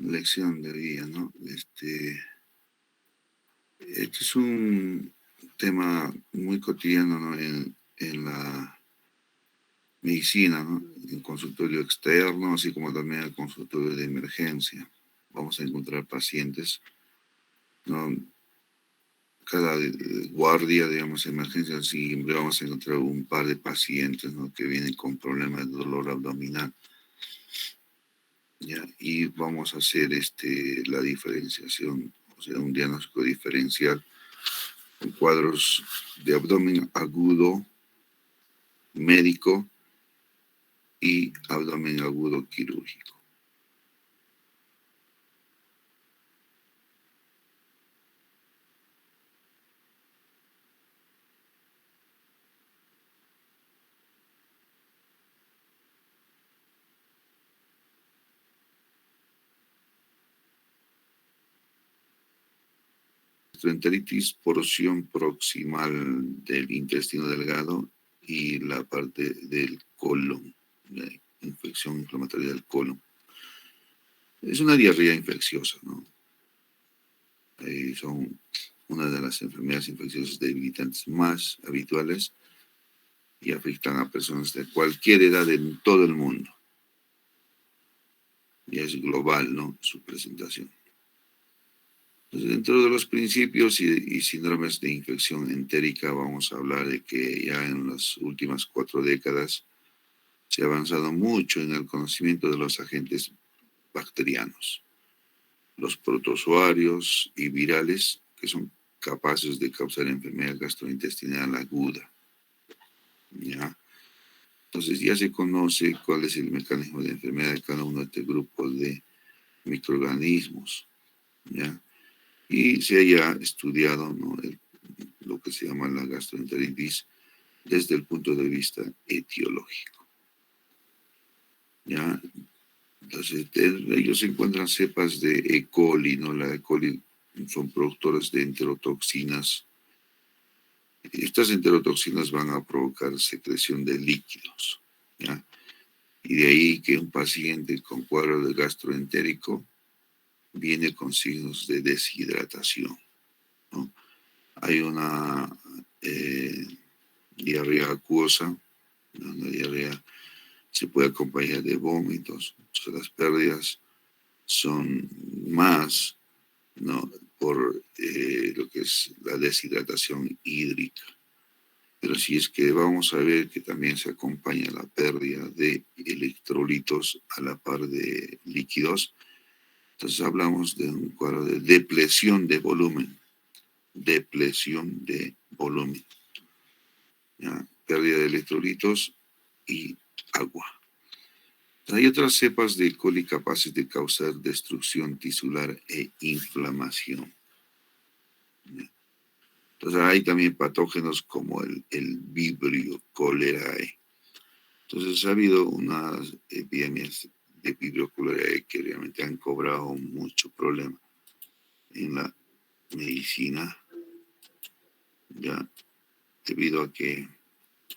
lección de día, ¿no? Este es un tema muy cotidiano, ¿no? En la medicina, ¿no? En consultorio externo, así como también en el consultorio de emergencia. Vamos a encontrar pacientes, ¿no? Cada guardia, digamos, emergencia, siempre vamos a encontrar un par de pacientes, ¿no? Que vienen con problemas de dolor abdominal. ¿Ya? Y vamos a hacer la diferenciación, o sea, un diagnóstico diferencial con cuadros de abdomen agudo médico y abdomen agudo quirúrgico. Gastroenteritis, porción proximal del intestino delgado y la parte del colon, la infección inflamatoria del colon. Es una diarrea infecciosa, ¿no? Son una de las enfermedades infecciosas debilitantes más habituales y afectan a personas de cualquier edad en todo el mundo. Y es global, ¿no? Su presentación. Entonces, dentro de los principios y síndromes de infección entérica, vamos a hablar de que ya en las últimas 4 décadas se ha avanzado mucho en el conocimiento de los agentes bacterianos, los protozoarios y virales que son capaces de causar enfermedad gastrointestinal aguda. ¿Ya? Entonces ya se conoce cuál es el mecanismo de enfermedad de cada uno de este grupo de microorganismos. ¿Ya? Y se haya estudiado, ¿no? Lo que se llama la gastroenteritis desde el punto de vista etiológico. ¿Ya? Entonces, ellos encuentran cepas de E. coli, ¿no? La E. coli son productores de enterotoxinas. Estas enterotoxinas van a provocar secreción de líquidos, ¿ya? Y de ahí que un paciente con cuadro de gastroentérico viene con signos de deshidratación, ¿no? Hay una diarrea acuosa, ¿no? Una diarrea se puede acompañar de vómitos. Entonces, las pérdidas son más, ¿no? Por lo que es la deshidratación hídrica. Pero si es que vamos a ver que también se acompaña la pérdida de electrolitos a la par de líquidos, entonces hablamos de un cuadro de depresión de volumen. Depresión de volumen. ¿Ya? Pérdida de electrolitos y agua. Hay otras cepas de E. coli capaces de causar destrucción tisular e inflamación. ¿Ya? Entonces hay también patógenos como el Vibrio cholerae. Entonces ha habido unas epidemias de Vibrio cholerae que realmente han cobrado mucho problema en la medicina, ya debido a que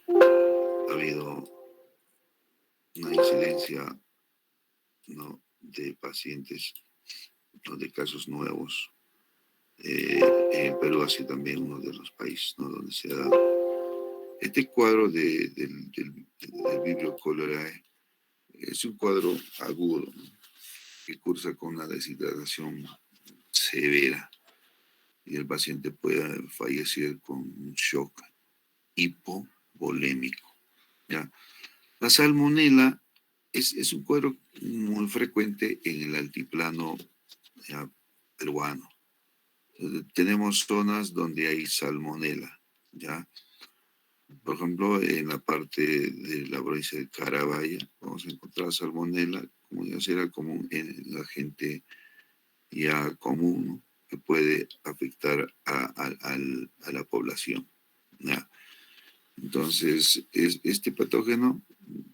ha habido una incidencia, ¿no? De pacientes, ¿no? De casos nuevos. En Perú ha sido también uno de los países, ¿no? Donde se ha dado. Este cuadro del Vibrio cholerae es un cuadro agudo, ¿no? Que cursa con una deshidratación severa y el paciente puede fallecer con un shock hipovolémico. ¿Ya? La salmonela es un cuadro muy frecuente en el altiplano, ya, peruano. Tenemos zonas donde hay salmonela, ¿ya? Por ejemplo, en la parte de la provincia de Carabaya vamos a encontrar salmonela, como ya será común en la gente ya común, ¿no? Que puede afectar a la población, ¿ya? Entonces, este patógeno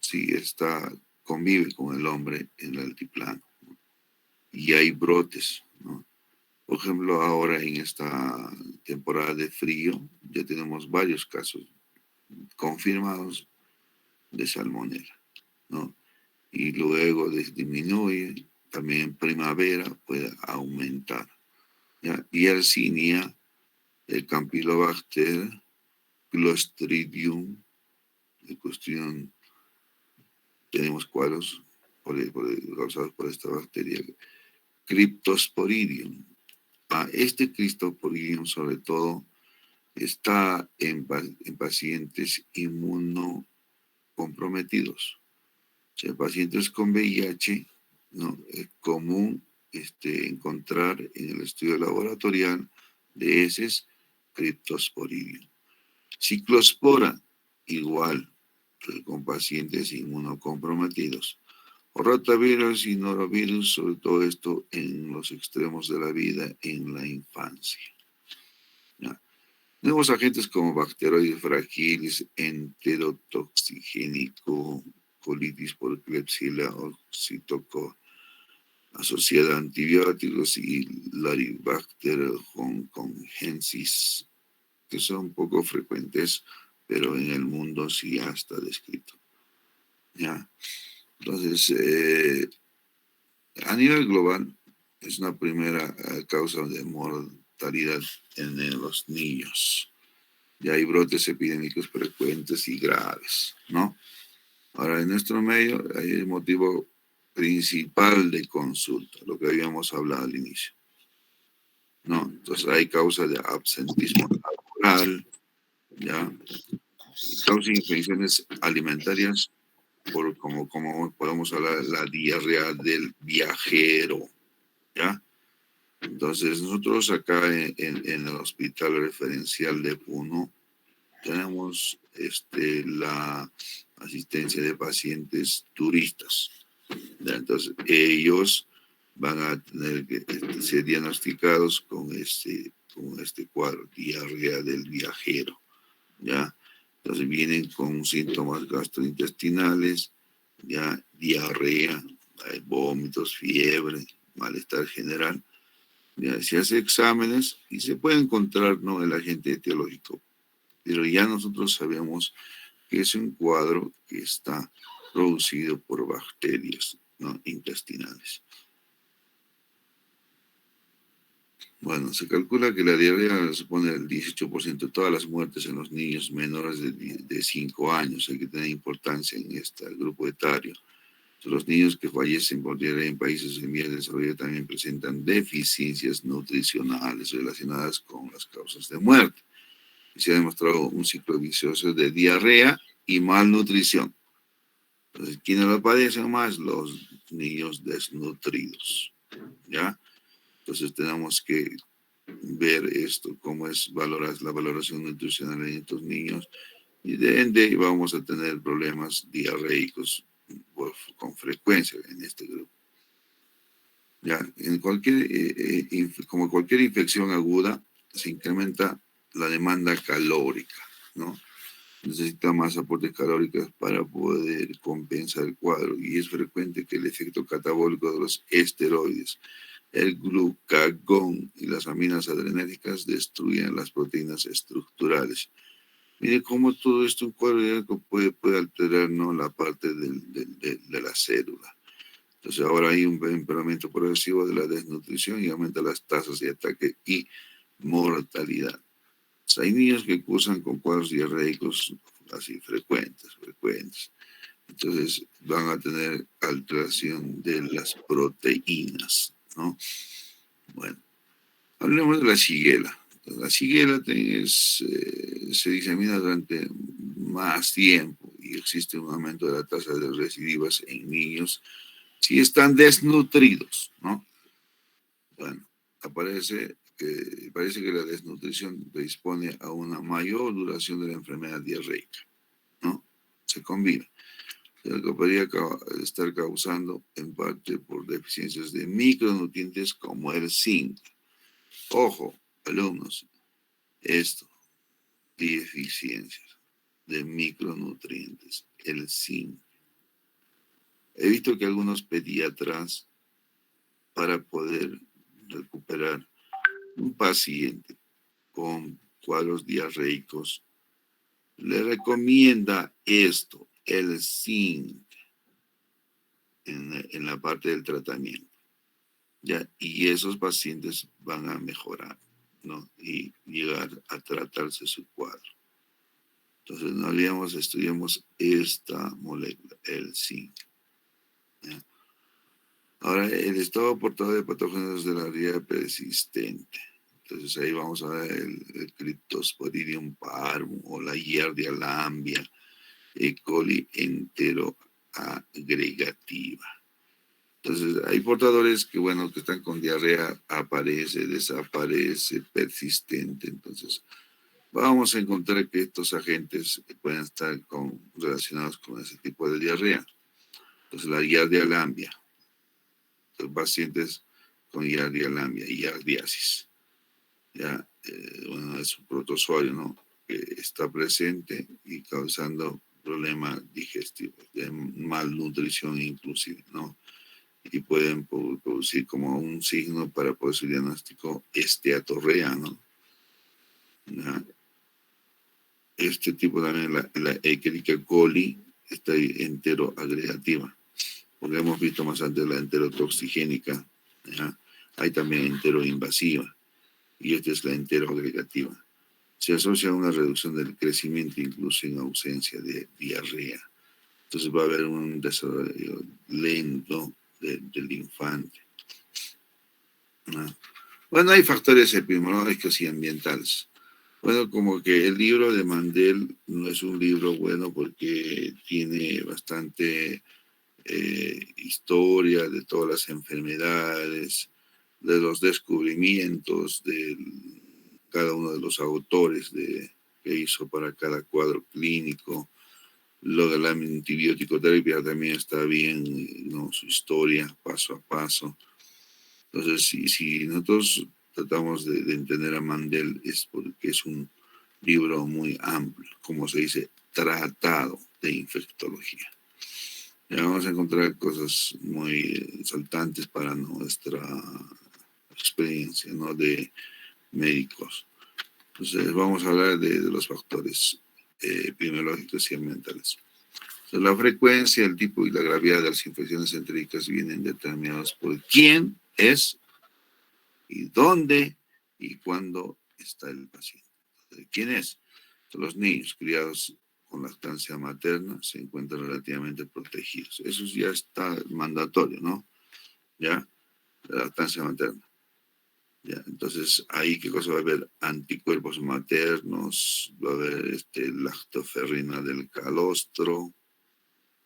sí convive con el hombre en el altiplano, ¿no? Y hay brotes, ¿no? Por ejemplo, ahora en esta temporada de frío ya tenemos varios casos confirmados de salmonela, ¿no? Y luego disminuye, también en primavera puede aumentar. ¿Ya? Yersinia, el Campylobacter, Clostridium, el Clostridium, tenemos cuadros causados por esta bacteria, Cryptosporidium. Este Cryptosporidium sobre todo está en pacientes inmunocomprometidos. O sea, pacientes con VIH, ¿no? Es común encontrar en el estudio laboratorial de heces Cryptosporidium. Ciclospora, igual, con pacientes inmunocomprometidos. Rotavirus y norovirus, sobre todo esto en los extremos de la vida, en la infancia. ¿Ya? Tenemos agentes como Bacteroides fragilis, enterotoxigénico, colitis por Klebsiella oxytoco, asociada a antibióticos, y Laribacter hongkongensis, que son poco frecuentes, pero en el mundo sí ya está descrito. ¿Ya? Entonces, a nivel global, es una primera causa de mortalidad en los niños. Ya hay brotes epidémicos frecuentes y graves, ¿no? Ahora, en nuestro medio hay el motivo principal de consulta, lo que habíamos hablado al inicio, ¿no? Entonces, hay causa de absentismo laboral, ¿ya? Causa infecciones alimentarias, como podemos hablar, la diarrea del viajero, ¿ya? Entonces, nosotros acá en el hospital referencial de Puno tenemos la asistencia de pacientes turistas, ¿ya? Entonces, ellos van a tener que ser diagnosticados con este cuadro, diarrea del viajero, ¿ya? Entonces vienen con síntomas gastrointestinales, ya diarrea, hay vómitos, fiebre, malestar general. Ya se hace exámenes y se puede encontrar, ¿no?, el agente etiológico, pero ya nosotros sabemos que es un cuadro que está producido por bacterias, ¿no?, intestinales. Bueno, se calcula que la diarrea supone el 18% de todas las muertes en los niños menores de 5 años. Hay que tener importancia en este grupo etario. Los niños que fallecen por diarrea en países en vías de desarrollo también presentan deficiencias nutricionales relacionadas con las causas de muerte. Y se ha demostrado un ciclo vicioso de diarrea y malnutrición. Entonces, ¿quiénes lo padecen más? Los niños desnutridos, ¿ya? Entonces tenemos que ver esto, cómo es la valoración nutricional en estos niños, y de ende vamos a tener problemas diarreicos con frecuencia en este grupo. Ya, como cualquier infección aguda, se incrementa la demanda calórica, ¿no? Necesita más aportes calóricos para poder compensar el cuadro, y es frecuente que el efecto catabólico de los esteroides, el glucagón y las aminas adrenérgicas destruyen las proteínas estructurales. Mire cómo todo esto en cuadro puede alterar, ¿no?, la parte de la célula. Entonces ahora hay un empeoramiento progresivo de la desnutrición y aumenta las tasas de ataque y mortalidad. Entonces, hay niños que cursan con cuadros diarreicos así frecuentes. Entonces van a tener alteración de las proteínas, ¿no? Bueno, hablemos de la shigella. La shigella se disemina durante más tiempo y existe un aumento de la tasa de recidivas en niños si están desnutridos, ¿no? Bueno, parece que la desnutrición predispone a una mayor duración de la enfermedad diarreica, ¿no? Se combina. Lo que podría estar causando en parte por deficiencias de micronutrientes como el zinc. Ojo, alumnos, esto, deficiencias de micronutrientes, el zinc. He visto que algunos pediatras, para poder recuperar un paciente con cuadros diarreicos, le recomienda esto, el zinc, en la parte del tratamiento. ¿ya? Y esos pacientes van a mejorar, ¿no? Y llegar a tratarse su cuadro. Entonces, no olvidemos, estudiamos esta molécula, el zinc. ¿Ya? Ahora, el estado portador de patógenos de la vía persistente. Entonces, ahí vamos a ver el Cryptosporidium parvum o la Giardia lambia, E. coli enteroagregativa. Entonces, hay portadores que, bueno, que están con diarrea, aparece, desaparece, persistente. Entonces, vamos a encontrar que estos agentes pueden estar relacionados con ese tipo de diarrea. Entonces, la giardia lambia, los pacientes con giardia lambia y giardiasis, ya, bueno, es un protozoario, ¿no? Que está presente y causando problemas digestivos, de malnutrición inclusive, ¿no? Y pueden producir como un signo para poder ser diagnóstico esteatorrea, ¿no? ¿Ya? Este tipo también, la Escherichia coli, está enteroagregativa, porque hemos visto más antes la enterotoxigénica, ¿ya? Hay también enteroinvasiva, y esta es la enteroagregativa. Se asocia a una reducción del crecimiento, incluso en ausencia de diarrea. Entonces va a haber un desarrollo lento del infante, ¿no? Bueno, hay factores epidemiológicos y ambientales. Bueno, como que el libro de Mandel no es un libro bueno porque tiene bastante historia de todas las enfermedades, de los descubrimientos de cada uno de los autores que hizo para cada cuadro clínico. Lo de la antibiótico terapia también está bien, ¿no? Su historia, paso a paso. Entonces, si nosotros tratamos de entender a Mandel es porque es un libro muy amplio, como se dice, tratado de infectología. Ya vamos a encontrar cosas muy saltantes para nuestra experiencia, ¿no? De médicos. Entonces, vamos a hablar de los factores epidemiológicos y ambientales. Entonces, la frecuencia, el tipo y la gravedad de las infecciones entéricas vienen determinados por quién es y dónde y cuándo está el paciente. ¿Quién es? Los niños criados con lactancia materna se encuentran relativamente protegidos. Eso ya está mandatorio, ¿no? Ya, la lactancia materna. Ya, entonces, ahí qué cosa va a haber: anticuerpos maternos, va a haber lactoferrina del calostro. O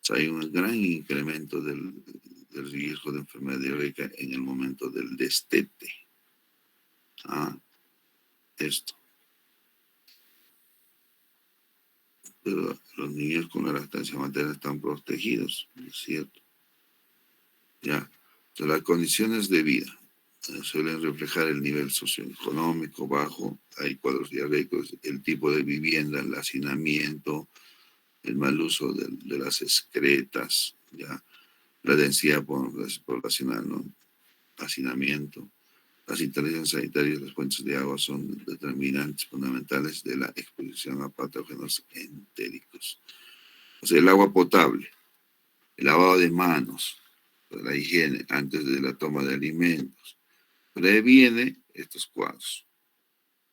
sea, hay un gran incremento del riesgo de enfermedad diarreica en el momento del destete. Ah, esto. Pero los niños con la lactancia materna están protegidos, es cierto. Ya. Entonces, las condiciones de vida suelen reflejar el nivel socioeconómico bajo, hay cuadros diarreicos, el tipo de vivienda, el hacinamiento, el mal uso de las excretas, ya, la densidad poblacional, ¿no? Hacinamiento. Las instalaciones sanitarias y las fuentes de agua son determinantes fundamentales de la exposición a patógenos entéricos. O sea, el agua potable, el lavado de manos, la higiene antes de la toma de alimentos, previene estos cuadros.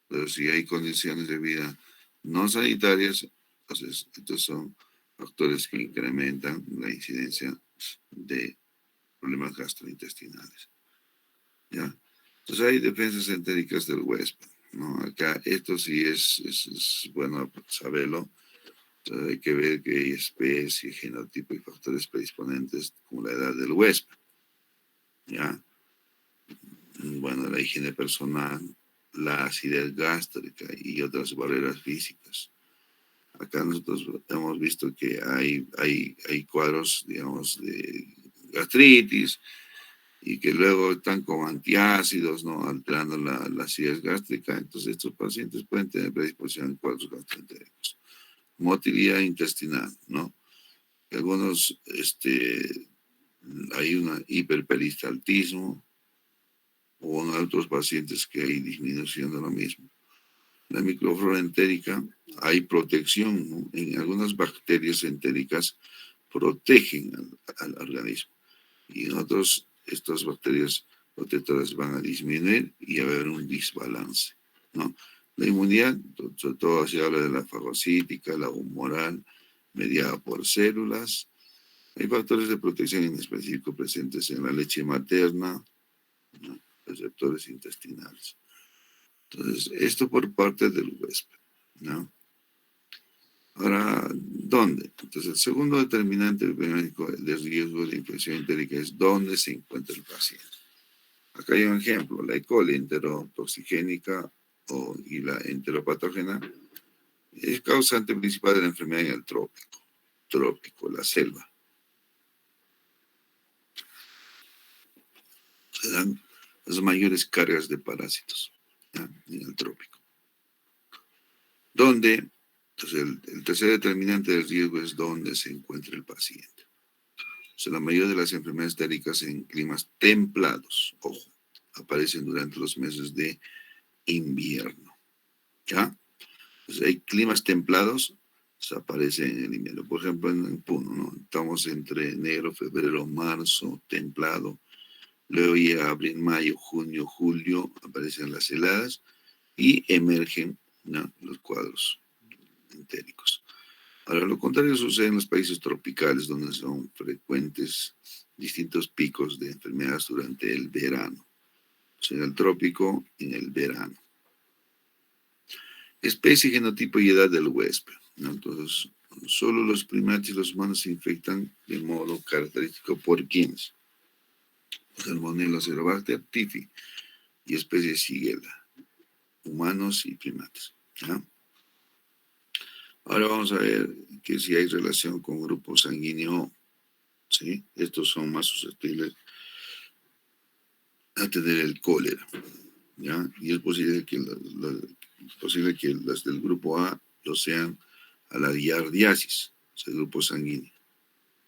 Pero si hay condiciones de vida no sanitarias, entonces estos son factores que incrementan la incidencia de problemas gastrointestinales, ¿ya? Entonces hay defensas entéricas del huésped, ¿no? Acá esto sí es bueno saberlo. Entonces hay que ver que hay especie, genotipo y factores predisponentes como la edad del huésped, ¿ya? Bueno, la higiene personal, la acidez gástrica y otras barreras físicas. Acá nosotros hemos visto que hay cuadros, digamos, de gastritis y que luego están con antiácidos, ¿no? Alterando la acidez gástrica. Entonces estos pacientes pueden tener predisposición a cuadros gastroentéricos. Motilidad intestinal, ¿no? Algunos, hay una hiperperistaltismo, o en otros pacientes que hay disminución de lo mismo. La microflora entérica, hay protección, ¿no? En algunas bacterias entéricas protegen al organismo y en otros estas bacterias protectores van a disminuir y va a haber un desbalance, ¿no? La inmunidad, sobre todo se habla de la fagocítica, la humoral, mediada por células. Hay factores de protección en específico presentes en la leche materna, ¿no? Receptores intestinales. Entonces, esto por parte del huésped, ¿no? Ahora, ¿dónde? Entonces, el segundo determinante epidemiológico de riesgo de infección entérica es dónde se encuentra el paciente. Acá hay un ejemplo, la E. coli enterotoxigénica y la enteropatógena es causante principal de la enfermedad en el trópico, la selva. Se dan las mayores cargas de parásitos, ¿ya? En el trópico. ¿Dónde? Entonces, el tercer determinante del riesgo es dónde se encuentra el paciente. O sea, la mayoría de las enfermedades entéricas en climas templados, ojo, aparecen durante los meses de invierno, ¿ya? Entonces, hay climas templados, se aparece en el invierno. Por ejemplo, en Puno, ¿no? Estamos entre enero, febrero, marzo, templado. Luego llega abril, mayo, junio, julio, aparecen las heladas y emergen, ¿no?, los cuadros entéricos. Ahora, lo contrario sucede en los países tropicales, donde son frecuentes distintos picos de enfermedades durante el verano. O sea, en el trópico, en el verano. Especie, genotipo y edad del huésped, ¿no? Entonces, solo los primates y los humanos se infectan de modo característico por quienes. Salmonella, Cerobacter, tifi y especie Shigella, humanos y primates, ¿no? Ahora vamos a ver que si hay relación con grupo sanguíneo, ¿sí? Estos son más susceptibles a tener el cólera, ¿ya? Y es posible que, las del grupo A lo sean a la giardiasis, o sea, el grupo sanguíneo,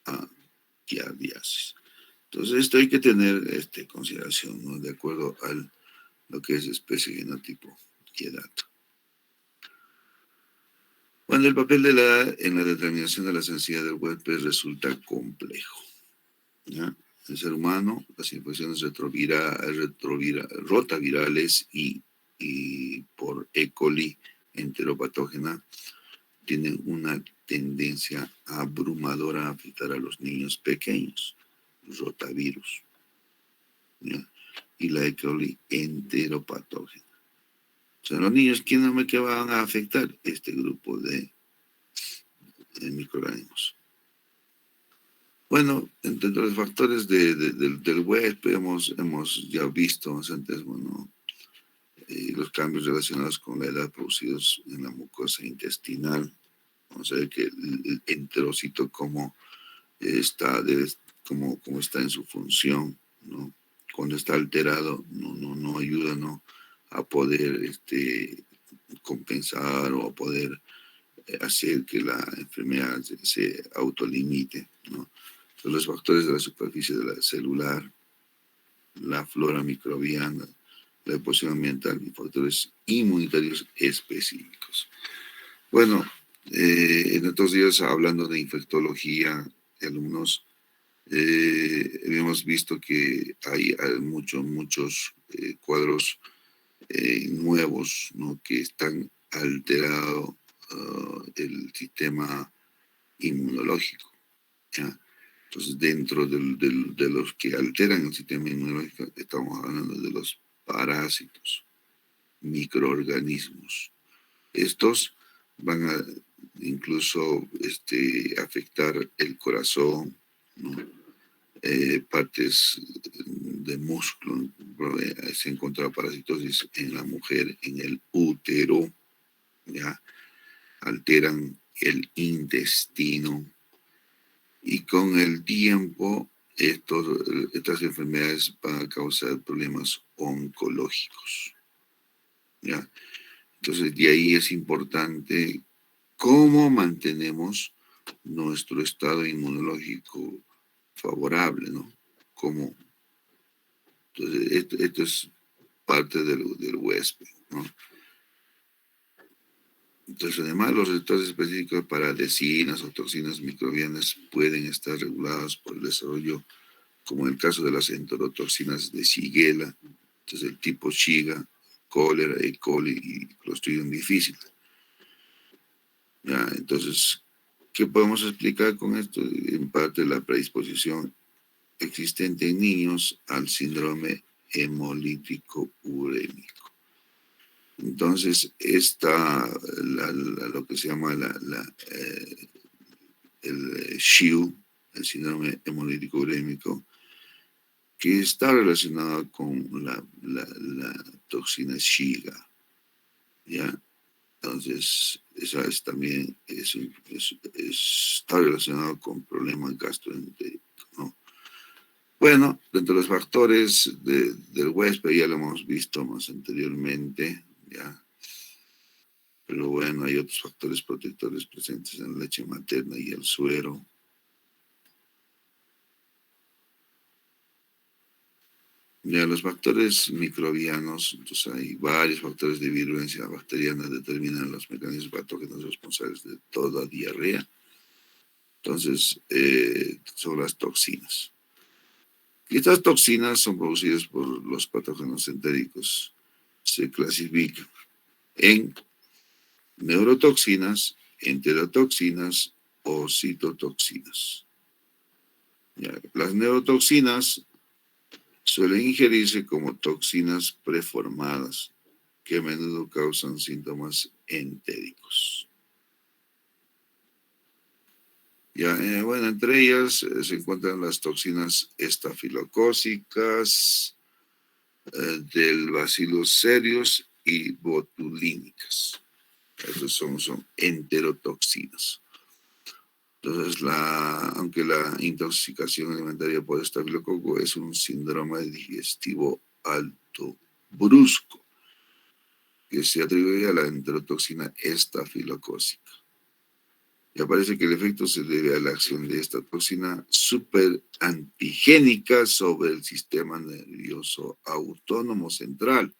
a giardiasis. Entonces, esto hay que tener consideración, ¿no? De acuerdo a lo que es especie, genotipo y edad. Cuando el papel de la edad en la determinación de la sensibilidad del huésped resulta complejo, ¿ya? El ser humano, las infecciones rotavirales y por E. coli enteropatógena tienen una tendencia abrumadora a afectar a los niños pequeños, rotavirus, ¿ya? Y la E. coli enteropatógena. O sea, los niños, ¿qué van a afectar? Este grupo de microorganismos. Bueno, entre los factores del huésped hemos ya visto antes, bueno, los cambios relacionados con la edad producidos en la mucosa intestinal. Vamos a ver que el enterocito cómo está, cómo está en su función, ¿no? Cuando está alterado, no ayuda, ¿no?, a poder compensar o a poder hacer que la enfermedad se autolimite, ¿no? Son los factores de la superficie de la celular, la flora microbiana, la deposición ambiental y factores inmunitarios específicos. Bueno, en estos días, hablando de infectología, alumnos, hemos visto que hay muchos cuadros nuevos, ¿no?, que están alterando el sistema inmunológico, ¿ya? Entonces, dentro de los que alteran el sistema inmunológico, estamos hablando de los parásitos, microorganismos. Estos van a incluso afectar el corazón, ¿no? Partes de músculo. Se encuentra parasitosis en la mujer, en el útero, ¿ya? Alteran el intestino y con el tiempo estas enfermedades van a causar problemas oncológicos, ¿ya? Entonces, de ahí es importante cómo mantenemos nuestro estado inmunológico favorable, ¿no? Cómo. Entonces, esto es parte del huésped, ¿no? Entonces, además, los receptores específicos para adhesinas o toxinas microbianas pueden estar regulados por el desarrollo como en el caso de las enterotoxinas de Shigella, entonces el tipo Shiga, cólera, E. coli y Clostridium difficile. Ya, entonces, ¿qué podemos explicar con esto? En parte la predisposición existente en niños al síndrome hemolítico urémico. Entonces, lo que se llama el SHIU, el síndrome hemolítico urémico, que está relacionado con la toxina Shiga, ¿ya? Entonces, esa es también está relacionado con problemas gastroentéricos, ¿no? Bueno, dentro de los factores del huésped ya lo hemos visto más anteriormente, ¿ya? Pero bueno, hay otros factores protectores presentes en la leche materna y el suero. Ya, los factores microbianos, entonces hay varios factores de virulencia bacteriana que determinan los mecanismos patógenos responsables de toda diarrea. Entonces, son las toxinas. Y estas toxinas son producidas por los patógenos entéricos. Se clasifican en neurotoxinas, enterotoxinas o citotoxinas. Ya, las neurotoxinas suelen ingerirse como toxinas preformadas que a menudo causan síntomas entéricos. Ya, bueno, entre ellas se encuentran las toxinas estafilocócicas, del Bacillus cereus y botulínicas. Esas son enterotoxinas. Entonces, aunque la intoxicación alimentaria por estafilococo es un síndrome digestivo alto brusco que se atribuye a la enterotoxina estafilocócica. Y parece que el efecto se debe a la acción de esta toxina superantigénica sobre el sistema nervioso autónomo central,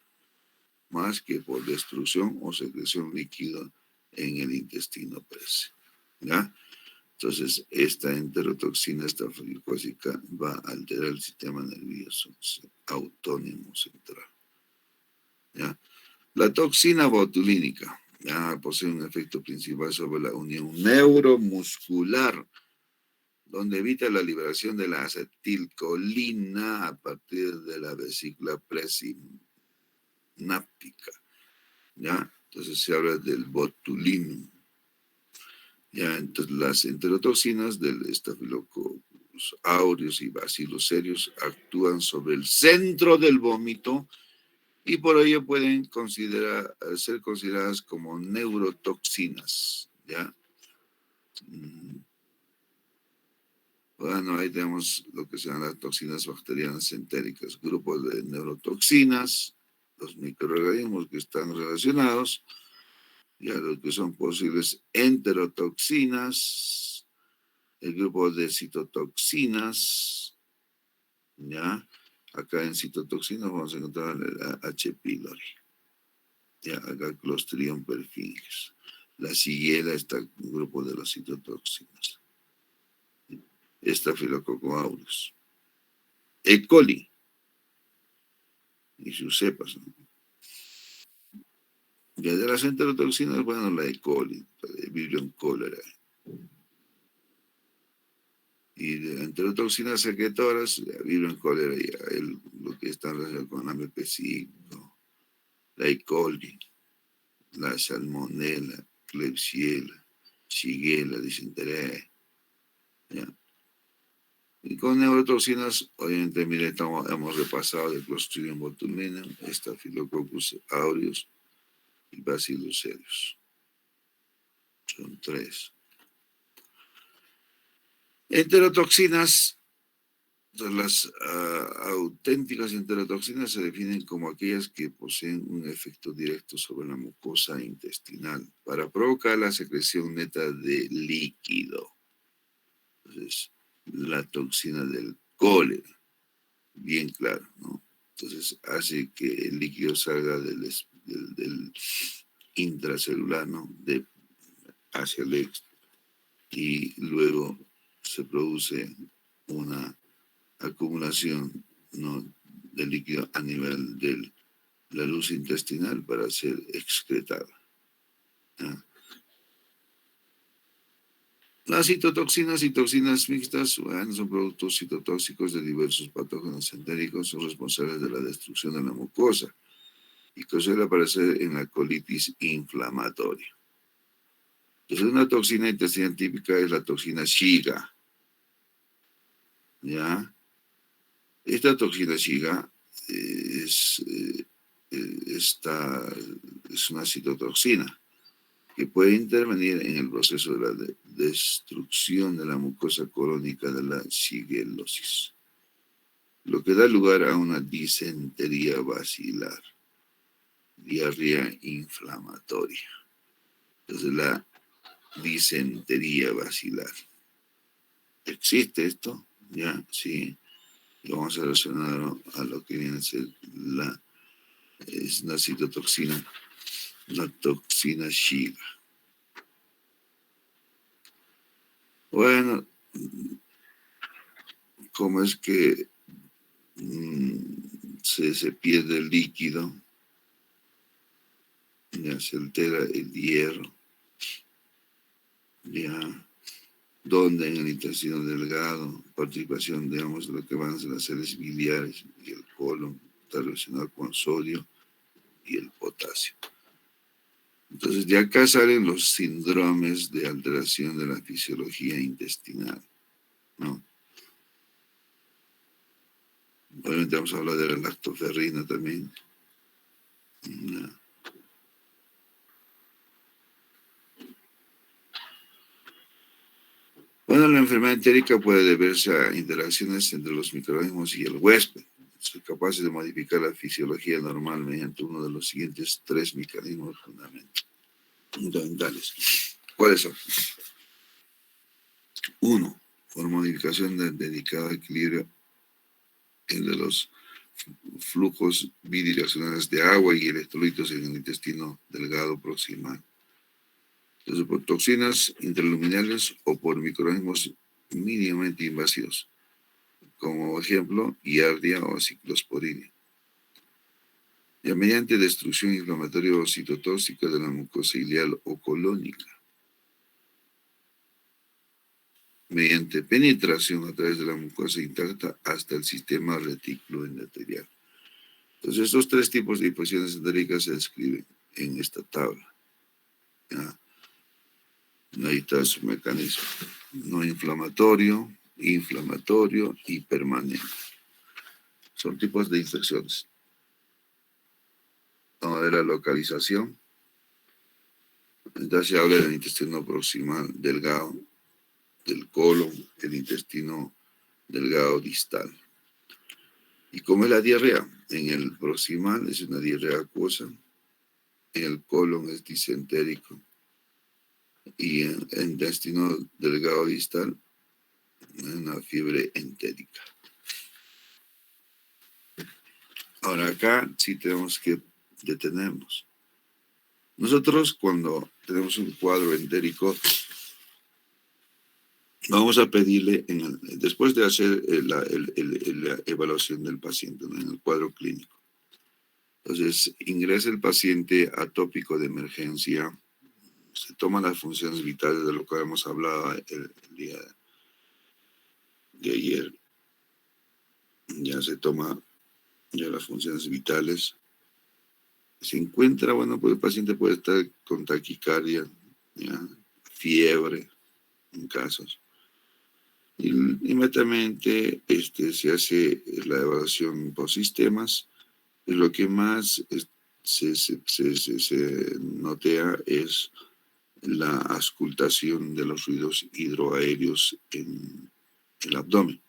más que por destrucción o secreción líquida en el intestino prese. ¿Ya? Entonces, esta enterotoxina estafilocócica va a alterar el sistema nervioso autónomo central. ¿Ya? La toxina botulínica posee un efecto principal sobre la unión neuromuscular, donde evita la liberación de la acetilcolina a partir de la vesícula presináptica. ¿Ya? Entonces se habla del botulinum. Ya, entonces las enterotoxinas del Staphylococcus aureus y Bacillus cereus actúan sobre el centro del vómito y por ello pueden ser consideradas como neurotoxinas. ¿Ya? Bueno, ahí tenemos lo que se llaman las toxinas bacterianas entéricas, grupos de neurotoxinas, los microorganismos que están relacionados, ya lo que son posibles enterotoxinas, el grupo de citotoxinas, ya, acá en citotoxinas vamos a encontrar el H. pylori, ya, acá Clostridium perfringens. La Shigella está en el grupo de las citotoxinas. Staphylococcus aureus. E. coli y sus cepas, ¿no? Ya de las enterotoxinas, bueno, la E. coli, el Vibrio cólera. Y de enterotoxinas secretoras, la Vibrio cólera, lo que está relacionado con la MPC5, la E. coli, la salmonella, Klebsiella, Shigella, disentería. ¿Ya? Y con neurotoxinas, obviamente, mire, hemos repasado el Clostridium botulinum, Staphylococcus aureus y Bacillus cereus. Son 3. Enterotoxinas, las auténticas enterotoxinas se definen como aquellas que poseen un efecto directo sobre la mucosa intestinal para provocar la secreción neta de líquido. Entonces, la toxina del cólera, bien claro, ¿no? Entonces, hace que el líquido salga del intracelular, ¿no? Hacia el y luego se produce una acumulación, ¿no?, de líquido a nivel de la luz intestinal para ser excretada. ¿Ya? Las citotoxinas y toxinas mixtas, bueno, son productos citotóxicos de diversos patógenos entéricos, son responsables de la destrucción de la mucosa y que suele aparecer en la colitis inflamatoria. Entonces, una toxina intestinal típica es la toxina Shiga. ¿Ya? Esta toxina Shiga es, es una citotoxina que puede intervenir en el proceso de la destrucción de la mucosa colónica de la shigellosis, lo que da lugar a una disentería basilar, diarrea inflamatoria. Entonces, la disentería basilar. ¿Existe esto? Ya, sí. Y vamos a relacionarlo a lo que viene a ser es una citotoxina, la toxina Shiga. Bueno, ¿cómo es que se pierde el líquido? Ya se altera el hierro. Ya, donde en el intestino delgado, participación, digamos, de lo que van a ser las seres biliares y el colon, está relacionado con el sodio y el potasio. Entonces, de acá salen los síndromes de alteración de la fisiología intestinal, ¿no? Obviamente vamos a hablar de la lactoferrina también. ¿No? Bueno, la enfermedad entérica puede deberse a interacciones entre los microorganismos y el huésped. Son capaces de modificar la fisiología normal mediante uno de los siguientes tres mecanismos fundamentales. ¿Cuáles son? Uno, por modificación dedicada a equilibrio entre los flujos bidireccionales de agua y electrolitos en el intestino delgado proximal. Entonces, por toxinas intraluminales o por microorganismos mínimamente invasivos, como ejemplo, Giardia o Ciclosporidia. Ya mediante destrucción inflamatoria o citotóxica de la mucosa ileal o colónica. Mediante penetración a través de la mucosa intacta hasta el sistema retículo endotelial. Entonces, estos tres tipos de infecciones entéricas se describen en esta tabla. ¿Ya? Ahí está su mecanismo. No inflamatorio, inflamatorio y permanente. Son tipos de infecciones. Vamos a ver la localización. Entonces se habla del intestino proximal delgado, del colon, el intestino delgado distal. ¿Y cómo es la diarrea? En el proximal es una diarrea acuosa, en el colon es disentérico y en el intestino delgado distal una fiebre entérica. Ahora acá sí tenemos que detenernos. Nosotros cuando tenemos un cuadro entérico, vamos a pedirle, después de hacer la evaluación del paciente, ¿no?, en el cuadro clínico. Entonces, ingresa el paciente a tópico de emergencia, se toman las funciones vitales de lo que hemos hablado el día de ayer. Ya se toma ya las funciones vitales. Se encuentra, bueno, pues el paciente puede estar con taquicardia, ¿ya?, fiebre, en casos. Y inmediatamente se hace la evaluación por sistemas y lo que más se notea es la auscultación de los ruidos hidroaéreos en el abdomen.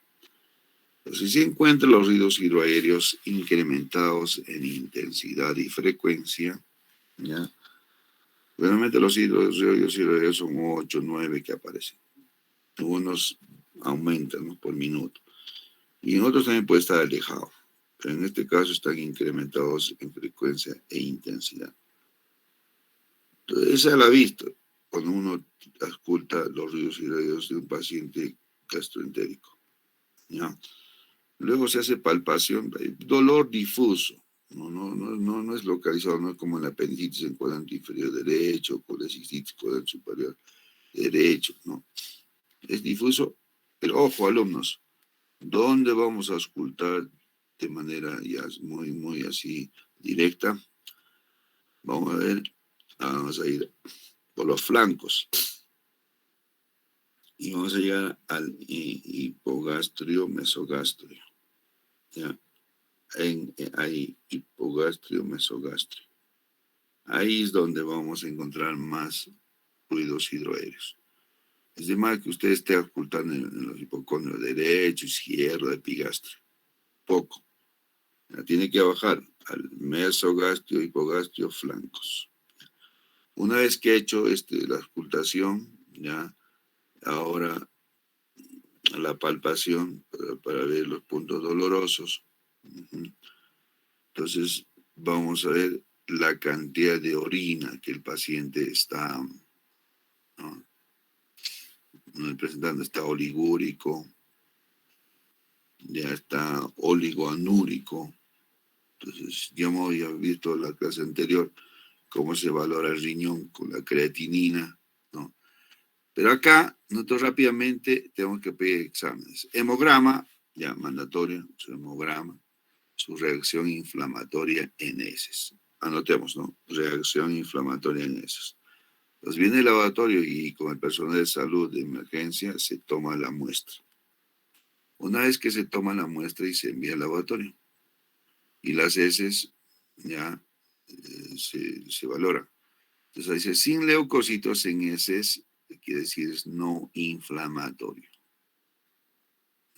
Entonces, si se encuentran los ruidos hidroaéreos incrementados en intensidad y frecuencia, ¿ya? Realmente los ruidos hidroaéreos son 8, 9 que aparecen. Algunos aumentan, ¿no?, por minuto. Y en otros también puede estar alejado. Pero en este caso están incrementados en frecuencia e intensidad. Entonces, esa la ha visto cuando uno ausculta los ruidos hidroaéreos de un paciente gastroentérico, ¿ya? Luego se hace palpación, dolor difuso. No es localizado, no es como en la apendicitis en cuadrante inferior derecho, colecistitis cuadrante superior derecho, no. Es difuso, pero ojo, alumnos, ¿dónde vamos a auscultar de manera ya muy así directa? Vamos a ver, vamos a ir por los flancos y vamos a llegar al hipogastrio mesogastrio. ¿Ya? Hay hipogastrio mesogastrio. Ahí es donde vamos a encontrar más fluidos hidroaéreos. Es de más que usted esté ocultando en los hipocondrios derecho, izquierdo, epigastrio. Poco. Ya tiene que bajar al mesogastrio, hipogastrio, flancos. Una vez que he hecho la ocultación, ya, ahora la palpación para ver los puntos dolorosos. Entonces, vamos a ver la cantidad de orina que el paciente está, ¿no?, presentando. Está oligúrico, ya está oligoanúrico. Entonces, ya hemos visto en la clase anterior cómo se valora el riñón con la creatinina, ¿no? Pero acá, nosotros rápidamente tenemos que pedir exámenes. Hemograma, ya mandatorio, su hemograma, su reacción inflamatoria en heces. Anotemos, ¿no? Reacción inflamatoria en heces. Entonces viene el laboratorio y con el personal de salud de emergencia se toma la muestra. Una vez que se toma la muestra y se envía al laboratorio, y las heces ya se valora. Entonces dice, sin leucocitos en heces, quiere decir es no inflamatorio.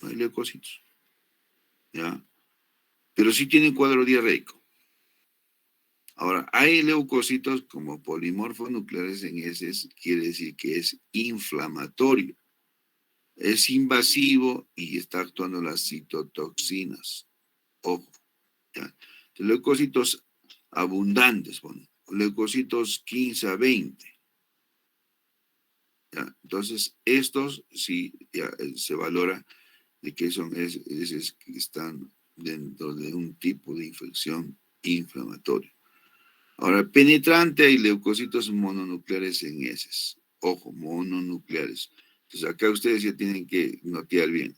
No hay leucocitos. ¿Ya? Pero sí tiene cuadro diarreico. Ahora, hay leucocitos como polimorfos nucleares en heces, quiere decir que es inflamatorio. Es invasivo y está actuando las citotoxinas. Ojo. ¿Ya? Entonces, leucocitos abundantes, bueno, leucocitos 15 a 20. ¿Ya? Entonces, estos sí ya, se valora de que son heces que están dentro de un tipo de infección inflamatoria. Ahora, penetrante hay leucocitos mononucleares en heces. Ojo, mononucleares. Entonces, acá ustedes ya tienen que notear bien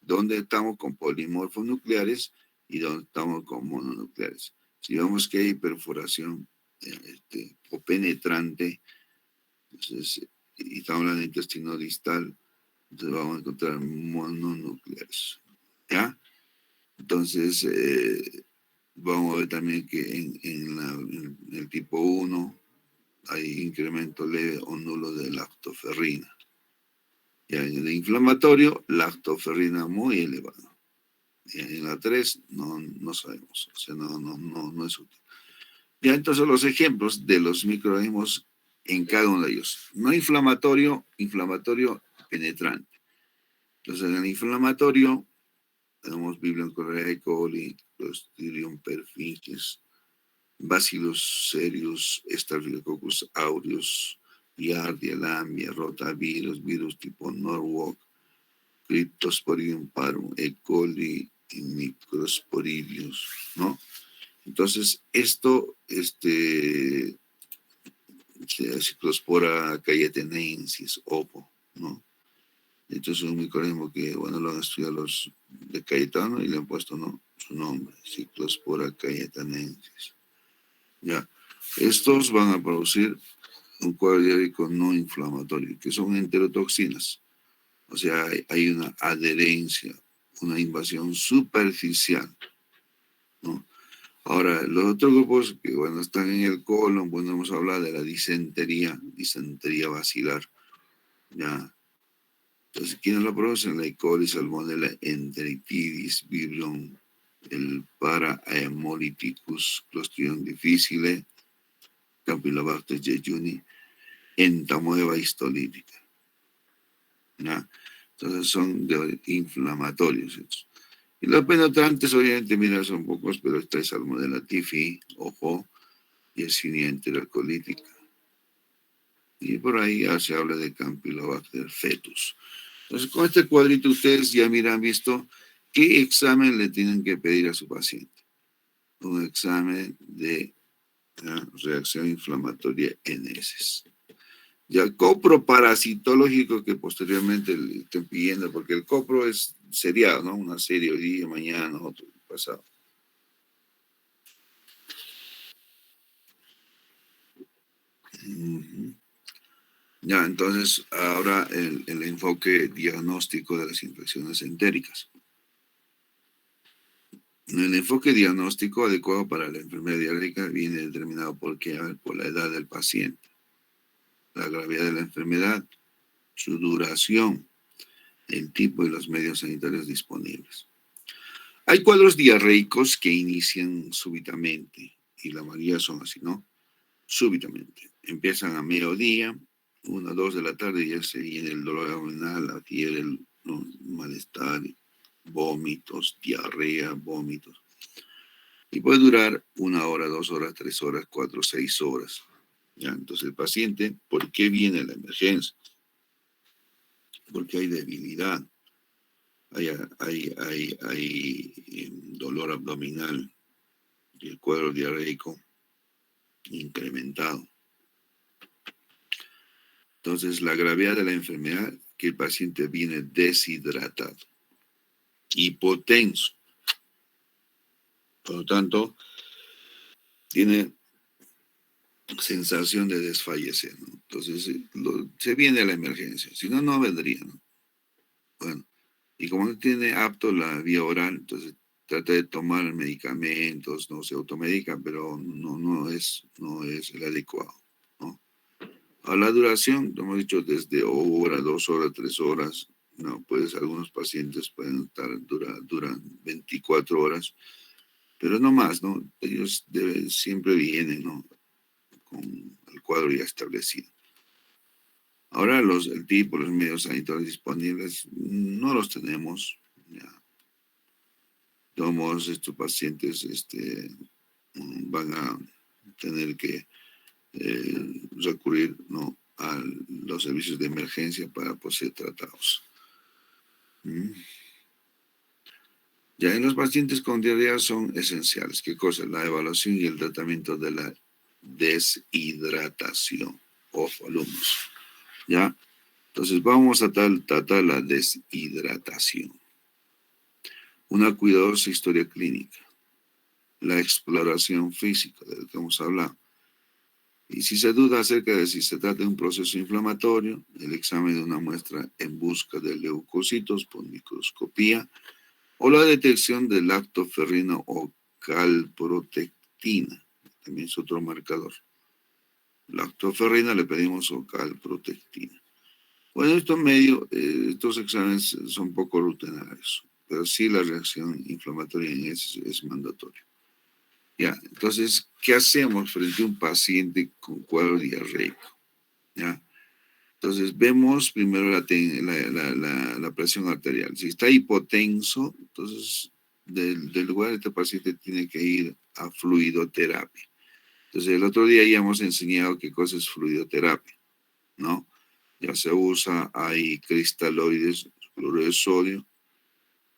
dónde estamos con polimorfos nucleares y dónde estamos con mononucleares. Si vemos que hay perforación o penetrante, entonces, y estamos hablando de intestino distal, entonces vamos a encontrar mononucleares. ¿Ya? Entonces, vamos a ver también que en el tipo 1 hay incremento leve o nulo de lactoferrina. Ya en el inflamatorio, lactoferrina muy elevada. Y en la 3 no sabemos, o sea, no es útil. Ya entonces los ejemplos de los microorganismos en cada uno de ellos. No inflamatorio, inflamatorio penetrante. Entonces en el inflamatorio tenemos Vibrio cholerae coli, Clostridium perfringens, Bacillus cereus, Staphylococcus aureus, Giardia, Lambia, rotavirus, virus tipo Norwalk, Cryptosporidium parum, E. coli, y Microsporidius, ¿no? Entonces, esto, Ciclospora cayetanensis, OPO, ¿no? Entonces, es un microorganismo que, bueno, lo han estudiado los de Cayetano y le han puesto, ¿no?, su nombre, Ciclospora cayetanensis. Ya, estos van a producir un cuadro diarreico no inflamatorio, que son enterotoxinas. O sea, hay una adherencia, una invasión superficial, ¿no? Ahora, los otros grupos que, bueno, están en el colon, bueno, hemos hablado de la disentería bacilar, ¿ya? Entonces, ¿quiénes la producen? La E. coli, Salmonella, Enteritidis, Vibrio, el Parahemolyticus, Clostridium difficile, Campylobacter jejuni, Entamoeba histolítica, ¿ya? Entonces son inflamatorios estos. Y los penetrantes, obviamente, mira, son pocos, pero está el Salmonella typhi, ojo, y Yersinia enterocolitica. Y por ahí ya se habla de Campylobacter fetus. Entonces, con este cuadrito ustedes ya han visto ¿Qué examen le tienen que pedir a su paciente? Un examen de reacción inflamatoria en heces. Ya coproparasitológico que posteriormente le estén pidiendo, porque el copro es seriado, ¿no? Una serie hoy día, mañana, otro pasado. Ya, entonces ahora el enfoque diagnóstico de las infecciones entéricas. El enfoque diagnóstico adecuado para la enfermedad diarreica viene determinado por qué, por la edad del paciente, la gravedad de la enfermedad, su duración, el tipo y los medios sanitarios disponibles. Hay cuadros diarreicos que inician súbitamente, y la mayoría son así, ¿no? Súbitamente. Empiezan a mediodía, 1 o 2 de la tarde, ya se viene el dolor abdominal, la fiebre, el malestar, vómitos, diarrea, vómitos. Y puede durar 1 hora, 2 horas, 3 horas, 4, 6 horas. ¿Ya? Entonces el paciente, ¿por qué viene la emergencia? Porque hay debilidad, hay dolor abdominal y el cuadro diarreico incrementado. Entonces, la gravedad de la enfermedad, que el paciente viene deshidratado, hipotenso, por lo tanto, tiene sensación de desfallecer, ¿no? Entonces, se viene la emergencia, si no, no vendría, ¿no? Bueno, y como no tiene apto la vía oral, entonces trata de tomar medicamentos, no se automedica, pero no es el adecuado, ¿no? A la duración, lo hemos dicho, desde hora, 2 horas, 3 horas, no, pues algunos pacientes pueden estar, duran 24 horas, pero no más, ¿no? Ellos siempre vienen, ¿no? Con el cuadro ya establecido. Ahora el tipo, los medios sanitarios disponibles, no los tenemos, ya. Todos estos pacientes van a tener que recurrir, ¿no?, a los servicios de emergencia para poder ser tratados. Ya en los pacientes con diarrea son esenciales. ¿Qué cosa? La evaluación y el tratamiento de la deshidratación. Ojo, alumnos. ¿Ya? Entonces vamos a tratar la deshidratación. Una cuidadosa historia clínica. La exploración física, de lo que hemos hablado. Y si se duda acerca de si se trata de un proceso inflamatorio, el examen de una muestra en busca de leucocitos por microscopía o la detección de lactoferrina o calprotectina, también es otro marcador. Lactoferrina le pedimos o calprotectina. Bueno, estos exámenes son poco rutinarios, pero sí la reacción inflamatoria en eso es mandatoria. Ya, entonces, ¿qué hacemos frente a un paciente con cuadro diarreico? ¿Ya? Entonces, vemos primero la presión arterial. Si está hipotenso, entonces, del lugar de este paciente tiene que ir a fluidoterapia. Entonces, el otro día ya hemos enseñado qué cosa es fluidoterapia, ¿no? Ya se usa, hay cristaloides, cloruro de sodio.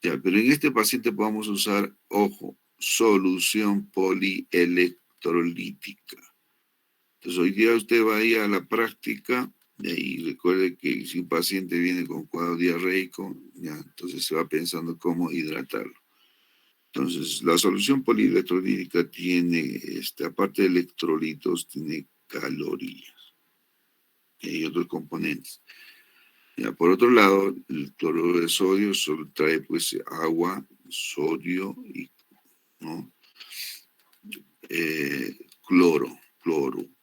Ya, pero en este paciente podemos usar, ojo, solución polielectrolítica. Entonces, hoy día usted va a ir a la práctica y recuerde que si un paciente viene con cuadro diarreico, ya, entonces se va pensando cómo hidratarlo. Entonces, la solución polielectrolítica tiene, aparte de electrolitos, tiene calorías y otros componentes. Ya, por otro lado, el cloruro de sodio solo trae pues agua, sodio y, ¿no?,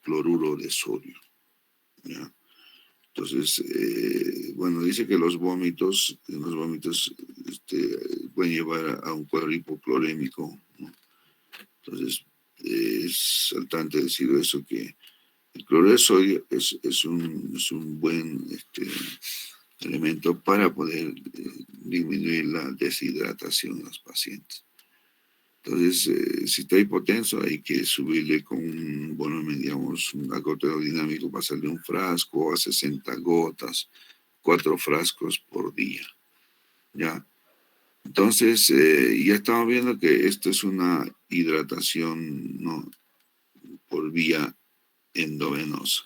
cloruro de sodio. ¿Ya? Entonces, bueno, dice que los vómitos pueden llevar a un cuadro hipoclorémico, ¿no? Entonces, es saltante decir eso, que el cloruro de sodio es un buen elemento para poder disminuir la deshidratación en los pacientes. Entonces, si está hipotenso, hay que subirle con un volumen, digamos, un agoteo dinámico, pasarle un frasco a 60 gotas, 4 frascos por día, ¿ya? Entonces, ya estamos viendo que esto es una hidratación, ¿no?, por vía endovenosa.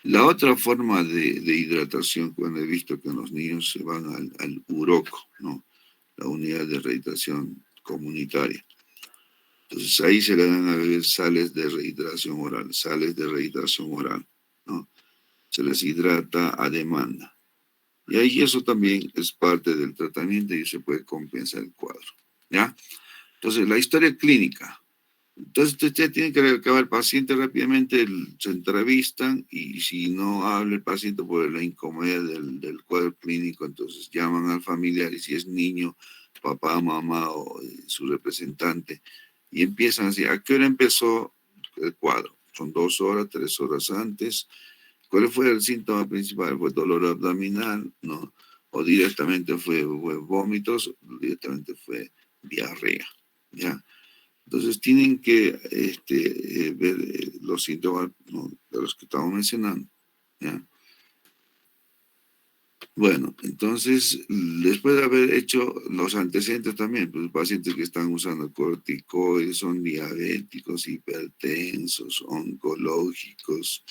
La otra forma de hidratación, cuando he visto que los niños se van al UROCO, ¿no?, la unidad de rehidratación comunitaria. Entonces ahí se le dan a beber sales de rehidratación oral, ¿no? Se les hidrata a demanda. Y ahí eso también es parte del tratamiento y se puede compensar el cuadro, ¿ya? Entonces, la historia clínica. Entonces, usted tiene que acabar el paciente rápidamente, se entrevistan y si no habla el paciente por la incomodidad del cuadro clínico, entonces llaman al familiar y si es niño, papá, mamá o su representante y empiezan así. ¿A qué hora empezó el cuadro? Son 2 horas, 3 horas antes. ¿Cuál fue el síntoma principal? ¿Fue dolor abdominal? ¿No? ¿O directamente fue vómitos? ¿O directamente fue diarrea? ¿Ya? Entonces tienen que ver los síntomas, ¿no?, de los que estamos mencionando, ¿ya? Bueno, entonces, después de haber hecho los antecedentes también, pues pacientes que están usando corticoides, son diabéticos, hipertensos, oncológicos,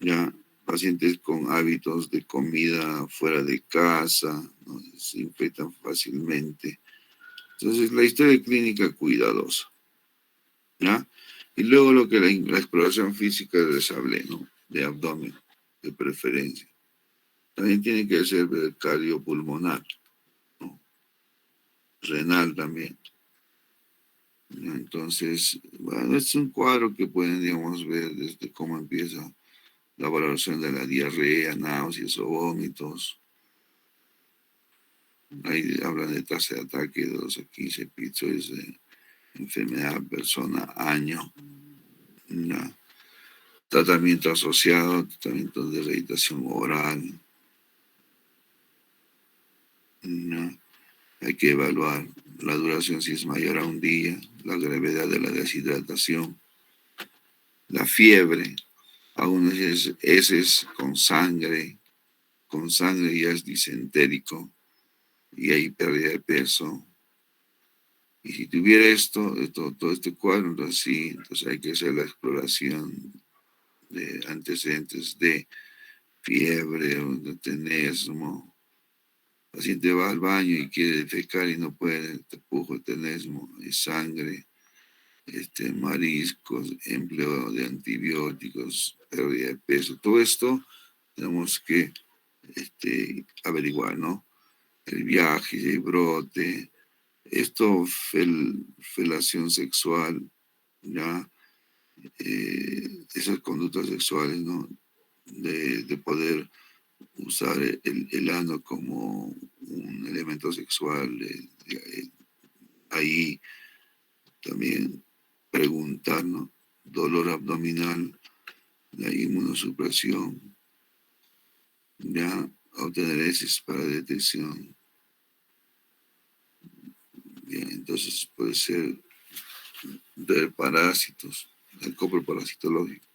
ya, pacientes con hábitos de comida fuera de casa, ¿no?, se infectan fácilmente. Entonces, la historia clínica cuidadosa, ¿ya? Y luego lo que la exploración física les hablé, ¿no?, de abdomen, de preferencia. También tiene que ser cardiopulmonar, ¿no?, renal también. ¿Ya? Entonces, bueno, es un cuadro que pueden, digamos, ver desde cómo empieza la valoración de la diarrea, náuseas o vómitos. Ahí hablan de tasa de ataque de 2 a 15 episodios de enfermedad, persona, año. ¿Ya? Tratamiento asociado, tratamiento de rehabilitación oral. ¿Ya? Hay que evaluar la duración si es mayor a un día, la gravedad de la deshidratación, la fiebre, algunas heces con sangre ya es disentérico y hay pérdida de peso. Y si tuviera todo este cuadro, entonces sí, entonces hay que hacer la exploración de antecedentes de fiebre o de tenesmo. El paciente va al baño y quiere defecar y no puede, tapujo, tenesmo, y sangre, mariscos, empleo de antibióticos, pérdida de peso. Todo esto tenemos que averiguar, ¿no? El viaje, el brote, felación sexual, ¿ya? Esas conductas sexuales, ¿no? De poder usar el ano como un elemento sexual. Ahí también preguntar, ¿no? Dolor abdominal, la inmunosupresión, ya, obtener heces para detección. Bien, entonces puede ser de parásitos, el copro parasitológico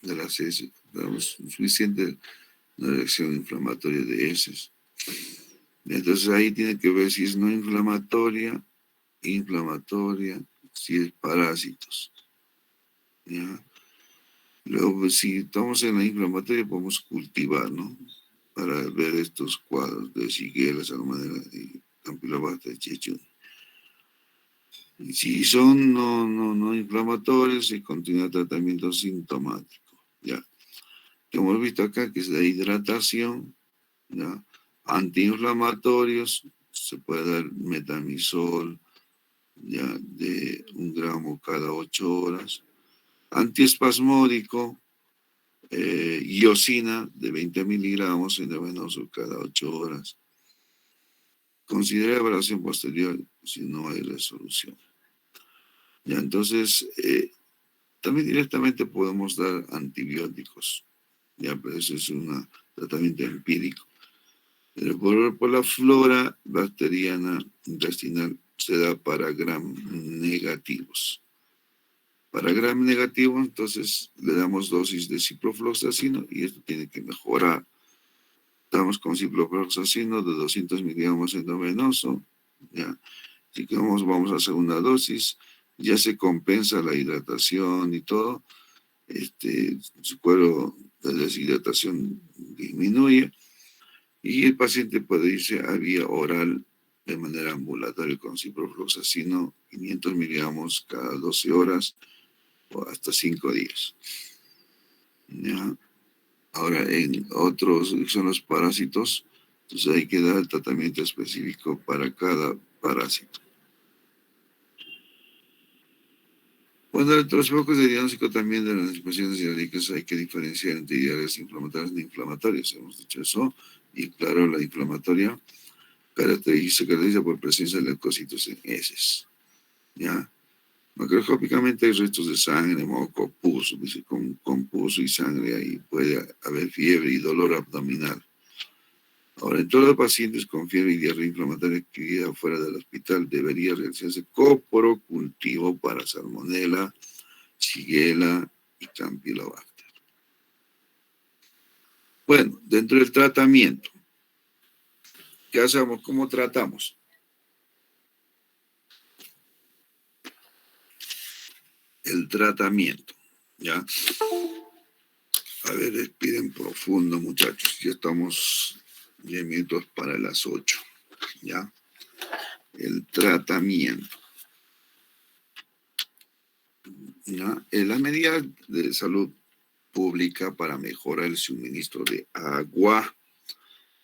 de las heces, tenemos suficiente una reacción inflamatoria de heces. Entonces ahí tiene que ver si es no inflamatoria, si es parásitos. ¿Ya? Luego, pues, si estamos en la inflamatoria, podemos cultivar, ¿no? Para ver estos cuadros de Shigella, Salmonella y Campylobacter jejuni. Y si son no inflamatorios, se continúa el tratamiento sintomático. ¿Ya? Hemos visto acá que es la hidratación, ¿ya? Antiinflamatorios, se puede dar metamizol, ya, de 1 gramo cada 8 horas. Antiespasmódico, iosina de 20 miligramos endovenoso cada 8 horas. Considera evaluación posterior si no hay resolución. Ya, entonces, también directamente podemos dar antibióticos, ya, pero eso es un tratamiento empírico. Pero por la flora bacteriana intestinal se da para gram negativos. Para gram negativo, entonces le damos dosis de ciprofloxacino y esto tiene que mejorar Damos con ciprofloxacino de 200 miligramos endovenoso, ya. Así que vamos a segunda dosis, ya se compensa la hidratación y todo, su cuadro de deshidratación disminuye y el paciente puede irse a vía oral de manera ambulatoria con ciprofloxacino, 500 miligramos cada 12 horas o hasta 5 días. ¿Ya? Ahora, en otros son los parásitos, entonces hay que dar el tratamiento específico para cada parásito. Bueno, entre los focos de diagnóstico también de las infecciones diarreicas hay que diferenciar entre diarreas inflamatorias e inflamatorias. Hemos dicho eso. Y claro, la inflamatoria se caracteriza por presencia de leucocitos en heces. ¿Ya? Macroscópicamente hay restos de sangre, moco, pus, dice, con pus y sangre ahí puede haber fiebre y dolor abdominal. Ahora, en todos los pacientes con fiebre y diarrea inflamatoria adquirida fuera del hospital debería realizarse coprocultivo para salmonela, shigella y campylobacter. Bueno, dentro del tratamiento, ¿qué hacemos? ¿Cómo tratamos? El tratamiento, ¿ya? A ver, respiren profundo, muchachos. Ya estamos 10 minutos para las 8, ¿ya? El tratamiento. ¿Ya? Las medidas de salud pública para mejorar el suministro de agua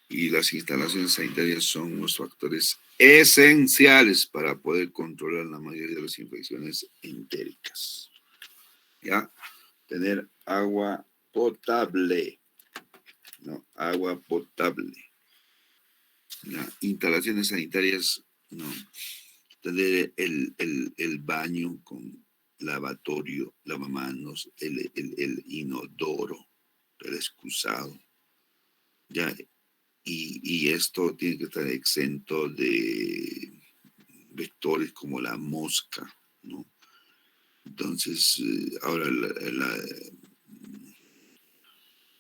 y las instalaciones sanitarias son unos factores esenciales para poder controlar la mayoría de las infecciones entéricas. ¿Ya? Tener agua potable. No, agua potable. ¿Ya? Instalaciones sanitarias, no. Tener el baño con lavatorio, lavamanos, el inodoro, el excusado. ¿Ya? Y esto tiene que estar exento de vectores como la mosca, ¿no? Entonces, ahora la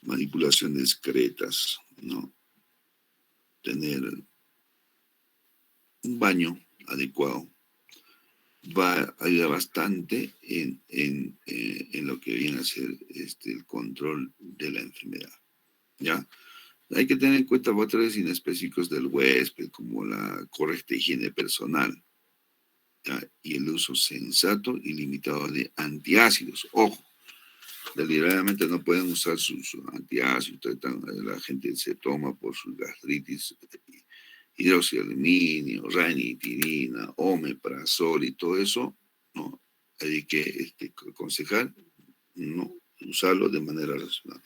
manipulación de excretas, ¿no? Tener un baño adecuado va a ayudar bastante en lo que viene a ser el control de la enfermedad, ¿ya? Hay que tener en cuenta factores inespecíficos del huésped, como la correcta higiene personal, ¿ya? Y el uso sensato y limitado de antiácidos. Ojo, deliberadamente no pueden usar sus antiácidos. La gente se toma por su gastritis hidróxido de aluminio, ranitidina, omeprazol y todo eso, ¿no? Hay que aconsejar no usarlo de manera racional.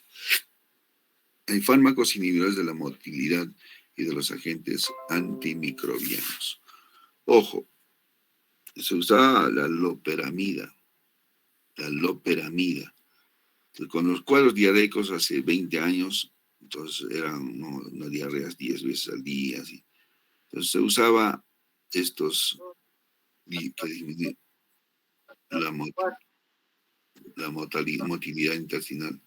Hay fármacos inhibidores de la motilidad y de los agentes antimicrobianos. Ojo, se usaba la loperamida, con los cuadros diarreicos hace 20 años, entonces eran no diarreas 10 veces al día, así. Entonces se usaba estos que disminuyen la motilidad intestinal,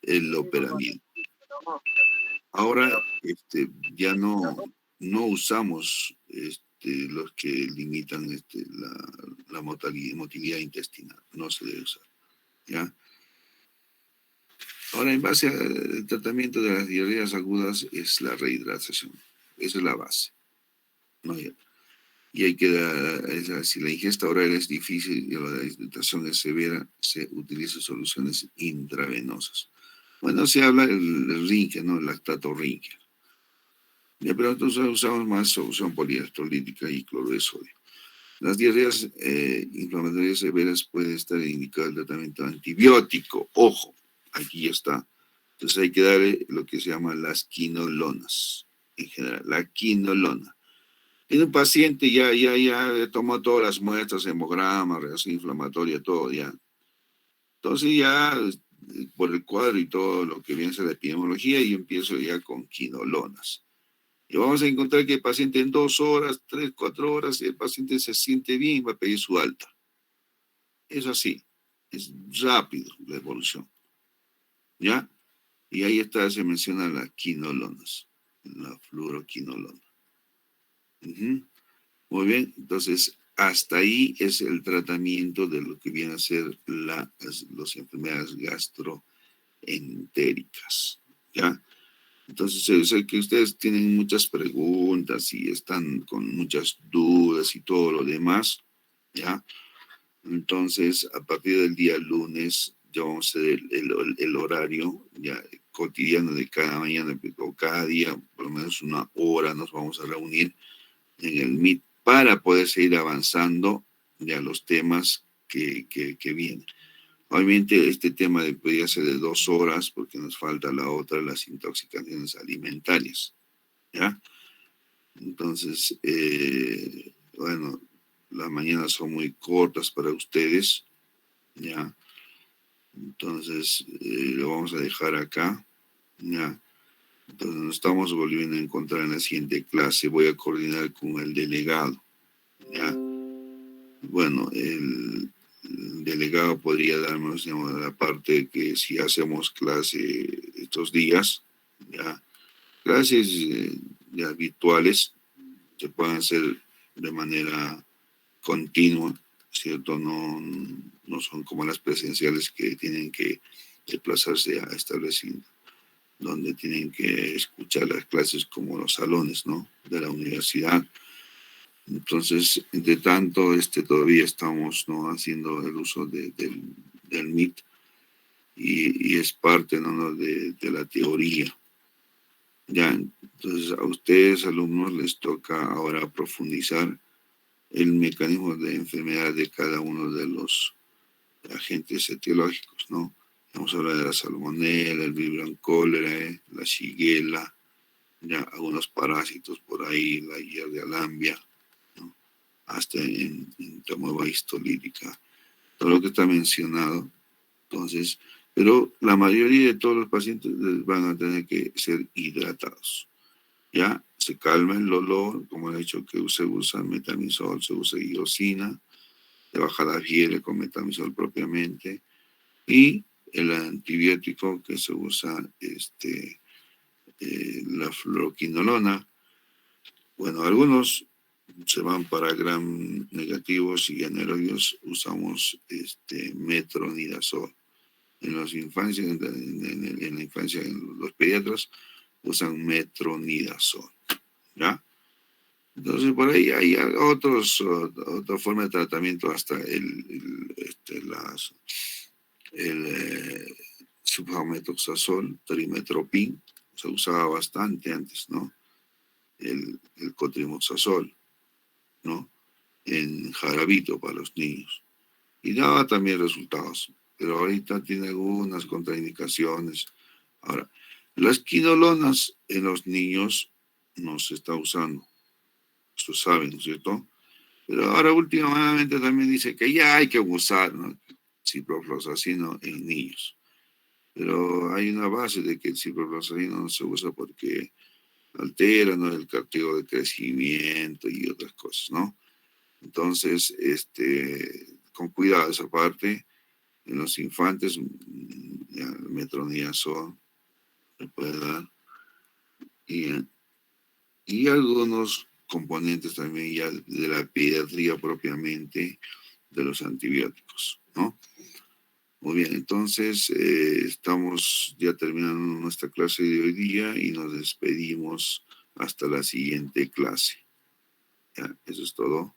el loperamida. Ahora ya no usamos los que limitan la motilidad intestinal, no se debe usar, ¿ya? Ahora, en base al tratamiento de las diarreas agudas es la rehidratación, esa es la base, ¿no? Y hay que dar, si la ingesta oral es difícil y la deshidratación es severa, se utilizan soluciones intravenosas. Bueno, se habla del Rinker, ¿no? El lactato Rinker. Ya, pero nosotros usamos más solución polielectrolítica y cloruro de sodio. Las diarreas inflamatorias severas puede estar indicado el tratamiento antibiótico. Ojo, aquí ya está. Entonces hay que darle lo que se llama las quinolonas. En general, la quinolona. Tiene un paciente, ya tomó todas las muestras, hemograma, reacción inflamatoria, todo ya. Entonces ya, por el cuadro y todo lo que viene a ser la epidemiología, yo empiezo ya con quinolonas. Y vamos a encontrar que el paciente en 2 horas, 3, 4 horas, el paciente se siente bien y va a pedir su alta. Es así, es rápido la evolución. ¿Ya? Y ahí está, se menciona la quinolonas, la fluoroquinolona. Ujú. Muy bien, entonces hasta ahí es el tratamiento de lo que viene a ser las enfermedades gastroentéricas, ¿ya? Entonces, sé que ustedes tienen muchas preguntas y están con muchas dudas y todo lo demás, ¿ya? Entonces, a partir del día lunes, ya vamos a hacer el horario ya cotidiano de cada mañana o cada día, por lo menos una hora nos vamos a reunir en el Meet para poder seguir avanzando ya los temas que vienen. Obviamente este tema podría ser de 2 horas porque nos falta la otra, las intoxicaciones alimentarias, ¿ya? Entonces, bueno, las mañanas son muy cortas para ustedes, ¿ya? Entonces, lo vamos a dejar acá, ¿ya? Entonces, nos estamos volviendo a encontrar en la siguiente clase. Voy a coordinar con el delegado, ¿ya? Bueno, el delegado podría darnos, digamos, la parte que si hacemos clase estos días, ya, clases ya virtuales, se pueden hacer de manera continua, ¿cierto? No son como las presenciales que tienen que desplazarse a establecimientos donde tienen que escuchar las clases como los salones, ¿no? De la universidad. Entonces, entre tanto, todavía estamos, ¿no? Haciendo el uso del Meet y es parte, ¿no? de la teoría. Ya, entonces a ustedes, alumnos, les toca ahora profundizar el mecanismo de enfermedad de cada uno de los agentes etiológicos, ¿no? Vamos a hablar de la salmonela, el vibrio cólera, la shigella, ya algunos parásitos por ahí, la Yersinia lambia, ¿no? Hasta en amoeba histolítica, todo lo que está mencionado. Entonces, pero la mayoría de todos los pacientes van a tener que ser hidratados. Ya se calma el olor, como he dicho, que se usa metamizol, se usa iosina, se baja la fiebre con metamizol propiamente, y el antibiótico que se usa, la fluoroquinolona. Bueno, algunos se van para gram negativos y anaerobios usamos metronidazol. En las infancias, en la infancia, en los pediatras usan metronidazol, ¿ya? Entonces, por ahí hay otra forma de tratamiento, hasta el sulfametoxazol, trimetropin, se usaba bastante antes, ¿no? El cotrimoxazol, ¿no? En jarabito para los niños. Y daba también resultados, pero ahorita tiene algunas contraindicaciones. Ahora, las quinolonas en los niños no se está usando, esto saben, ¿no es cierto? Pero ahora últimamente también dice que ya hay que usar, ¿no? Ciprofloxacino en niños. Pero hay una base de que el ciprofloxacino no se usa porque altera, ¿no? El cartílago de crecimiento y otras cosas, ¿no? Entonces, con cuidado esa parte, en los infantes, ya, el metronidazol se puede dar, y, y algunos componentes también ya de la pediatría propiamente, de los antibióticos, ¿no? Muy bien, entonces estamos ya terminando nuestra clase de hoy día y nos despedimos hasta la siguiente clase. Ya, eso es todo.